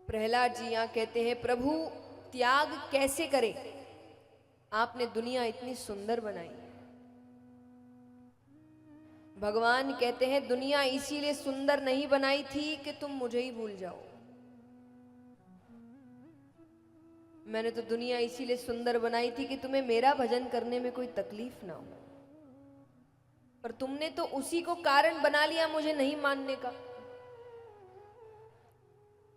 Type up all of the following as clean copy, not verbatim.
प्रहलाद जी यहाँ कहते हैं, प्रभु त्याग कैसे करें, आपने दुनिया इतनी सुंदर बनाई। भगवान कहते हैं दुनिया इसीलिए सुंदर नहीं बनाई थी कि तुम मुझे ही भूल जाओ। मैंने तो दुनिया इसीलिए सुंदर बनाई थी कि तुम्हें मेरा भजन करने में कोई तकलीफ ना हो, पर तुमने तो उसी को कारण बना लिया मुझे नहीं मानने का।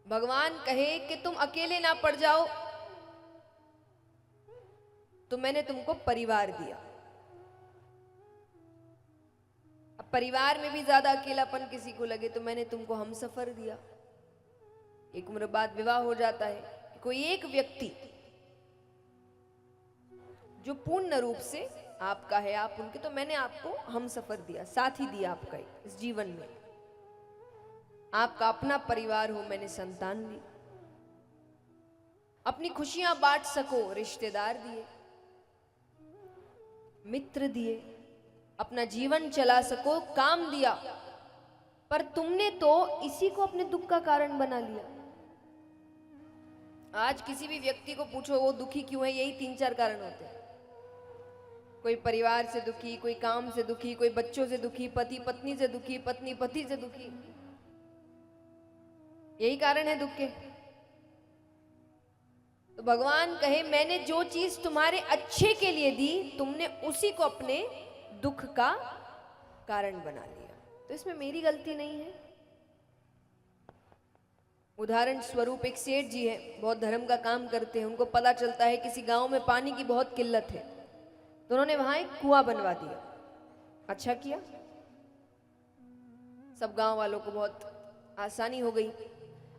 भगवान कहे कि तुम अकेले ना पड़ जाओ, तो मैंने तुमको परिवार दिया। अब परिवार में भी ज्यादा अकेलापन किसी को लगे तो मैंने तुमको हमसफर दिया। एक उम्र बाद विवाह हो जाता है, कोई एक व्यक्ति जो पूर्ण रूप से आपका है, आप उनके, तो मैंने आपको हमसफर दिया, साथी दिया आपका इस जीवन में, आपका अपना परिवार हो, मैंने संतान दी। अपनी खुशियां बांट सको, रिश्तेदार दिए, मित्र दिए, अपना जीवन चला सको, काम दिया। पर तुमने तो इसी को अपने दुख का कारण बना लिया। आज किसी भी व्यक्ति को पूछो वो दुखी क्यों है, यही 3-4 कारण होते हैं। कोई परिवार से दुखी, कोई काम से दुखी, कोई बच्चों से दुखी, पति पत्नी से दुखी, पत्नी पति से दुखी, यही कारण है दुख के। तो भगवान कहे मैंने जो चीज तुम्हारे अच्छे के लिए दी, तुमने उसी को अपने दुख का कारण बना लिया, तो इसमें मेरी गलती नहीं है। उदाहरण स्वरूप एक सेठ जी है, बहुत धर्म का काम करते हैं। उनको पता चलता है किसी गांव में पानी की बहुत किल्लत है, तो उन्होंने वहां एक कुआं बनवा दिया। अच्छा किया, सब गांव वालों को बहुत आसानी हो गई।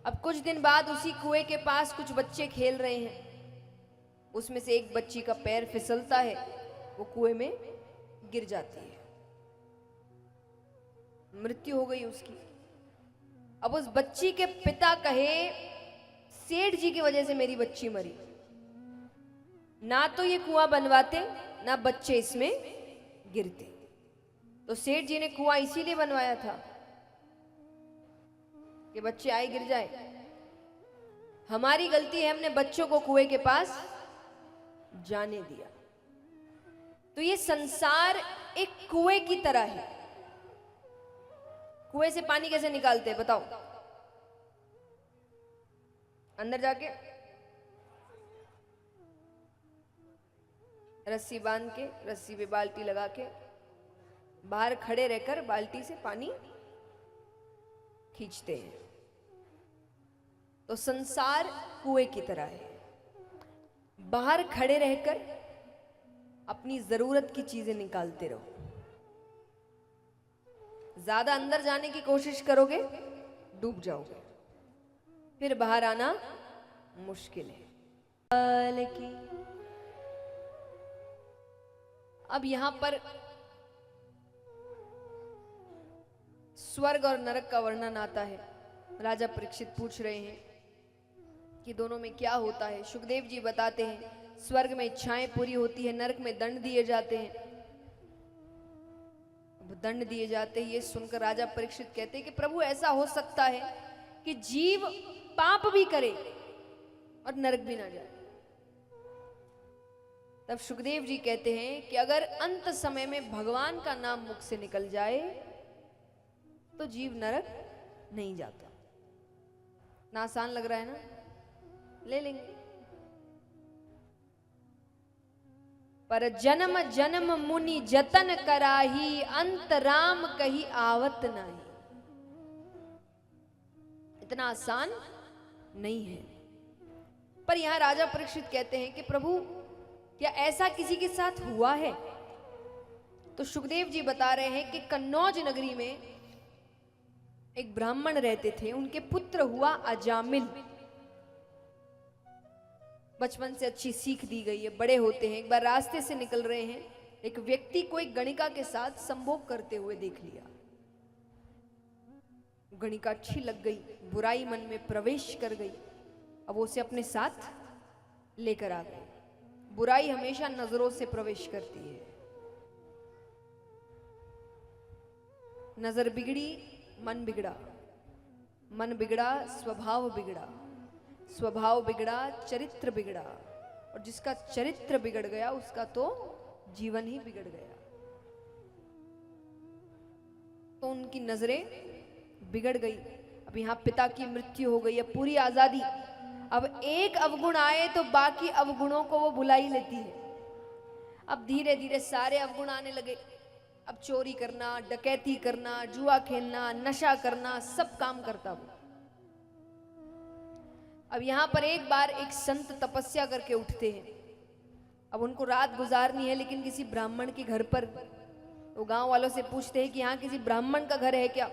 अब कुछ दिन बाद उसी कुएं के पास कुछ बच्चे खेल रहे हैं। उसमें से एक बच्ची का पैर फिसलता है, वो कुएं में गिर जाती है, मृत्यु हो गई उसकी। अब उस बच्ची के पिता कहे सेठ जी की वजह से मेरी बच्ची मरी, ना तो ये कुआं बनवाते ना बच्चे इसमें गिरते। तो सेठ जी ने कुआं इसीलिए बनवाया था कि बच्चे आए गिर जाए। हमारी गलती है, हमने बच्चों को कुएं के पास जाने दिया। तो ये संसार एक कुएं की तरह है। कुएं से पानी कैसे निकालते हैं बताओ? अंदर जाके रस्सी बांध के, रस्सी पे बाल्टी लगा के, बाहर खड़े रहकर बाल्टी से पानी खींचते हैं। तो संसार कुएं की तरह है। बाहर खड़े रहकर अपनी जरूरत की चीजें निकालते रहो। ज्यादा अंदर जाने की कोशिश करोगे डूब जाओगे, फिर बाहर आना मुश्किल है। अब यहां पर स्वर्ग और नरक का वर्णन आता है। राजा परीक्षित पूछ रहे हैं कि दोनों में क्या होता है। सुखदेव जी बताते हैं स्वर्ग में इच्छाएं पूरी होती है, नरक में दंड दिए जाते हैं। दंड दिए जाते हैं, ये सुनकर राजा परीक्षित कहते हैं कि प्रभु ऐसा हो सकता है कि जीव पाप भी करे और नरक भी ना जाए। तब सुखदेव जी कहते हैं कि अगर अंत समय में भगवान का नाम मुख से निकल जाए तो जीव नरक नहीं जाता। ना आसान लग रहा है ना? ले लेंगे। पर जन्म जन्म मुनि जतन कराही, अंत राम कही आवत नहीं। इतना आसान नहीं है। पर यहां राजा परीक्षित कहते हैं कि प्रभु क्या ऐसा किसी के साथ हुआ है? तो सुखदेव जी बता रहे हैं कि कन्नौज नगरी में एक ब्राह्मण रहते थे, उनके पुत्र हुआ अजामिल। बचपन से अच्छी सीख दी गई है, बड़े होते हैं, एक बार रास्ते से निकल रहे हैं, एक व्यक्ति को एक गणिका के साथ संभोग करते हुए देख लिया। गणिका अच्छी लग गई, बुराई मन में प्रवेश कर गई। अब वो उसे अपने साथ लेकर आ गए। बुराई हमेशा नजरों से प्रवेश करती है। नजर बिगड़ी, मन बिगड़ा, मन बिगड़ा, स्वभाव बिगड़ा। स्वभाव बिगड़ा, चरित्र बिगड़ा, और जिसका चरित्र बिगड़ गया उसका तो जीवन ही बिगड़ गया। तो उनकी नजरें बिगड़ गई। अब यहाँ पिता की मृत्यु हो गई, अब पूरी आजादी। अब एक अवगुण आए तो बाकी अवगुणों को वो बुला ही लेती है। अब धीरे धीरे सारे अवगुण आने लगे। अब चोरी करना, डकैती करना, जुआ खेलना, नशा करना, सब काम करता वो। अब यहां पर एक बार एक संत तपस्या करके उठते हैं। अब उनको रात गुजारनी है, लेकिन किसी ब्राह्मण के घर पर। वो गांव वालों से पूछते हैं कि यहाँ किसी ब्राह्मण का घर है क्या?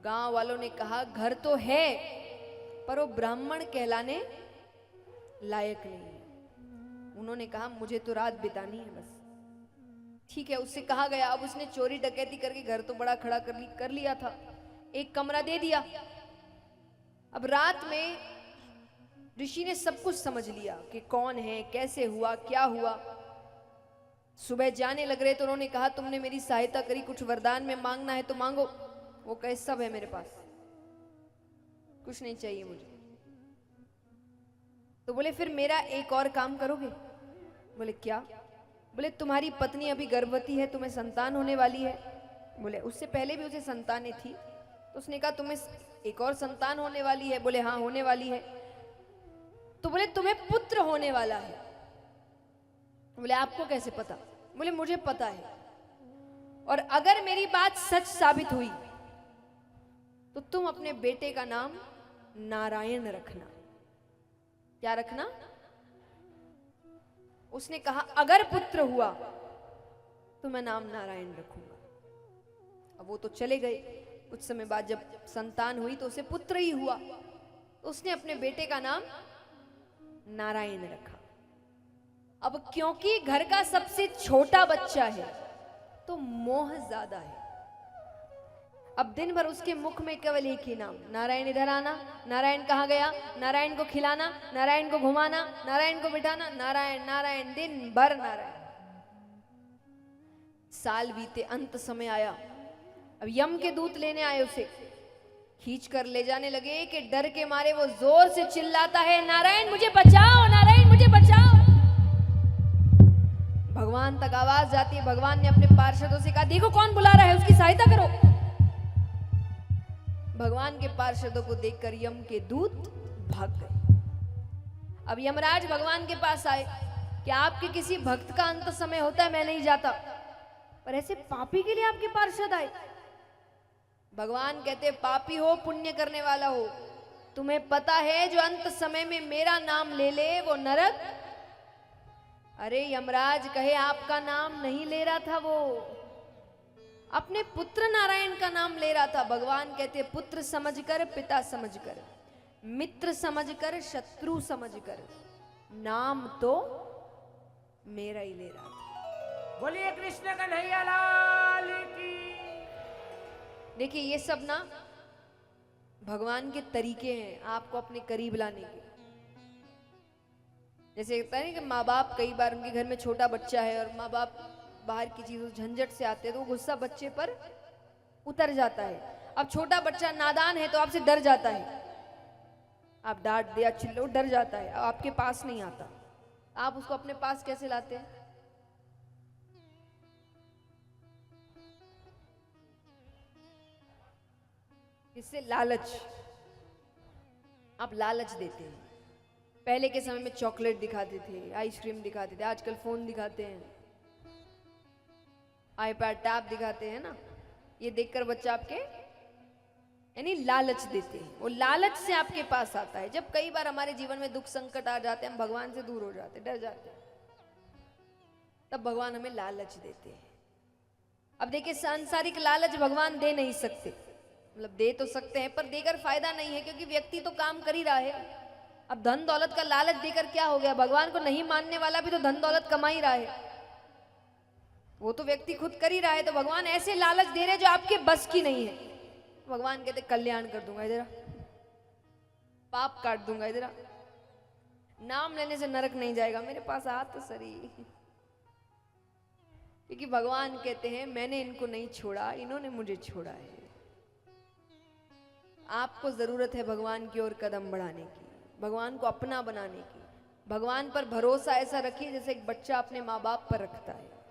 गांव वालों ने कहा घर तो है, पर वो ब्राह्मण कहलाने लायक नहीं है। उन्होंने कहा मुझे तो रात बितानी है बस। ठीक है, उससे कहा गया। अब उसने चोरी डकैती करके घर तो बड़ा खड़ा कर लिया था, एक कमरा दे दिया। अब रात में ऋषि ने सब कुछ समझ लिया कि कौन है, कैसे हुआ, क्या हुआ। सुबह जाने लग रहे तो उन्होंने कहा तुमने मेरी सहायता करी, कुछ वरदान में मांगना है तो मांगो। वो कहे सब है मेरे पास, कुछ नहीं चाहिए मुझे। तो बोले फिर मेरा एक और काम करोगे? बोले क्या? बोले तुम्हारी पत्नी अभी गर्भवती है, तुम्हें संतान होने वाली है। बोले उससे पहले भी उसे संतानें थी। तो उसने कहा तुम्हें एक और संतान होने वाली है? बोले हाँ होने वाली है। तो बोले तुम्हें पुत्र होने वाला है। बोले आपको कैसे पता? बोले मुझे पता है, और अगर मेरी बात सच साबित हुई तो तुम अपने बेटे का नाम नारायण रखना। क्या रखना? उसने कहा अगर पुत्र हुआ तो मैं नाम नारायण रखूंगा। अब वो तो चले गए। कुछ समय बाद जब संतान हुई तो उसे पुत्र ही हुआ, तो उसने अपने बेटे का नाम नारायण रखा। अब क्योंकि घर का सबसे छोटा बच्चा है तो मोह ज्यादा है। अब दिन भर उसके मुख में केवल एक ही नाम, नारायण इधर आना, नारायण कहाँ गया, नारायण को खिलाना, नारायण को घुमाना, नारायण को बिठाना, नारायण नारायण, दिन भर नारायण। साल बीते, अंत समय आया। अब यम के दूत लेने आए, उसे खींच कर ले जाने लगे कि डर के मारे वो जोर से चिल्लाता है नारायण मुझे बचाओ, नारायण मुझे बचाओ। भगवान तक आवाज जाती है। भगवान ने अपने पार्षदों से कहा देखो कौन बुला रहा है, उसकी सहायता करो। भगवान के पार्षदों को देखकर यम के दूत भाग गए। अब यमराज भगवान के पास आए कि आपके किसी भक्त का अंत समय होता है, मैं नहीं जाता, पर ऐसे पापी के लिए आपके पार्षद आए। भगवान कहते पापी हो पुण्य करने वाला हो, तुम्हें पता है जो अंत समय में मेरा नाम ले ले वो नरक। अरे यमराज कहे आपका नाम नहीं ले रहा था, वो अपने पुत्र नारायण का नाम ले रहा था। भगवान कहते पुत्र समझकर, पिता समझकर, मित्र समझकर, शत्रु समझकर, नाम तो मेरा ही ले रहा था। बोलिए कृष्ण कन्हैया लाल की। देखिए ये सब ना भगवान के तरीके हैं आपको अपने करीब लाने के। जैसे कहता है कि माँ बाप, कई बार उनके घर में छोटा बच्चा है और माँ बाप बाहर की चीजों झंझट से आते हैं तो वो गुस्सा बच्चे पर उतर जाता है। अब छोटा बच्चा नादान है तो आपसे डर जाता है, आप डांट दिया चिल्लो डर जाता है, आपके पास नहीं आता। आप उसको अपने पास कैसे लाते हैं? इससे लालच, आप लालच देते हैं। पहले के समय में चॉकलेट दिखाते थे, आइसक्रीम दिखाते थे, आजकल फोन दिखाते हैं, आईपैड टैब दिखाते हैं ना। ये देखकर बच्चा आपके यानी लालच देते हैं, वो लालच से आपके पास आता है। जब कई बार हमारे जीवन में दुख संकट आ जाते हैं, हम भगवान से दूर हो जाते, डर जाते हैं, तब भगवान हमें लालच देते हैं। अब देखिए सांसारिक लालच भगवान दे नहीं सकते, मतलब दे तो सकते हैं पर देकर फायदा नहीं है, क्योंकि व्यक्ति तो काम कर ही रहा है। अब धन दौलत का लालच देकर क्या हो गया? भगवान को नहीं मानने वाला भी तो धन दौलत कमा ही रहा है, वो तो व्यक्ति खुद कर ही रहा है। तो भगवान ऐसे लालच दे रहे जो आपके बस की नहीं है। भगवान कहते कल्याण कर दूंगा, इधर पाप काट दूंगा, इधर नाम लेने से नरक नहीं जाएगा, मेरे पास आ तो सरी। क्योंकि भगवान कहते हैं मैंने इनको नहीं छोड़ा, इन्होंने मुझे छोड़ा है। आपको जरूरत है भगवान की ओर कदम बढ़ाने की, भगवान को अपना बनाने की, भगवान पर भरोसा ऐसा रखिए जैसे एक बच्चा अपने माँ बाप पर रखता है।